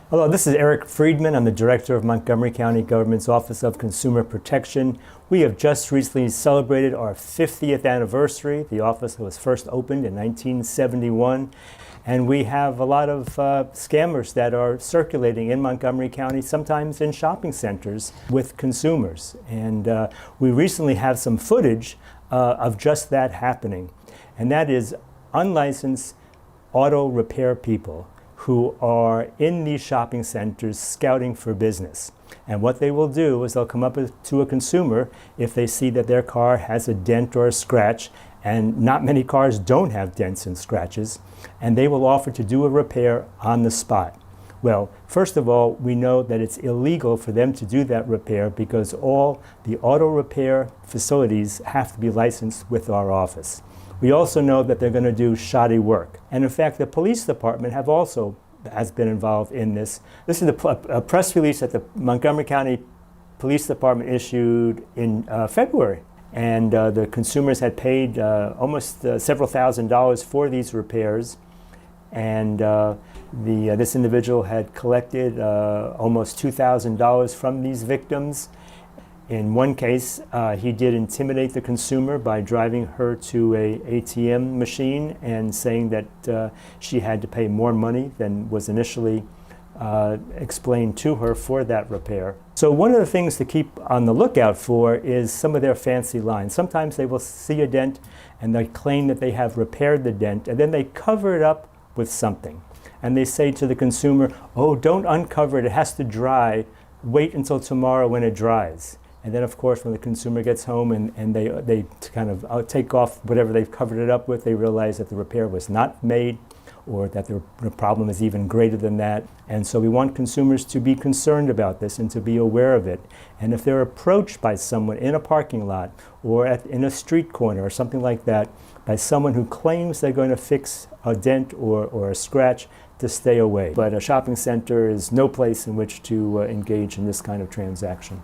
Hello, this is Eric Friedman. I'm the Director of Montgomery County Government's Office of Consumer Protection. We have just recently celebrated our 50th anniversary. The office was first opened in 1971. And we have a lot of scammers that are circulating in Montgomery County, sometimes in shopping centers with consumers. And we recently have some footage of just that happening. And that is unlicensed auto repair people who are in these shopping centers scouting for business. And what they will do is they'll come up to a consumer if they see that their car has a dent or a scratch, and not many cars don't have dents and scratches, and they will offer to do a repair on the spot. Well, first of all, we know that it's illegal for them to do that repair because all the auto repair facilities have to be licensed with our office. We also know that they're going to do shoddy work. And in fact, the police department has been involved in this. This is a press release that the Montgomery County Police Department issued in February. And the consumers had paid almost several $1,000s for these repairs. And this individual had collected almost $2,000 from these victims. In one case, he did intimidate the consumer by driving her to an ATM machine and saying that she had to pay more money than was initially explained to her for that repair. So one of the things to keep on the lookout for is some of their fancy lines. Sometimes they will see a dent and they claim that they have repaired the dent, and then they cover it up with something. And they say to the consumer, "Oh, don't uncover it, it has to dry. Wait until tomorrow when it dries." And then, of course, when the consumer gets home and they kind of take off whatever they've covered it up with, they realize that the repair was not made, or that the problem is even greater than that. And so we want consumers to be concerned about this and to be aware of it. And if they're approached by someone in a parking lot or in a street corner or something like that, by someone who claims they're going to fix a dent or a scratch, to stay away. But a shopping center is no place in which to engage in this kind of transaction.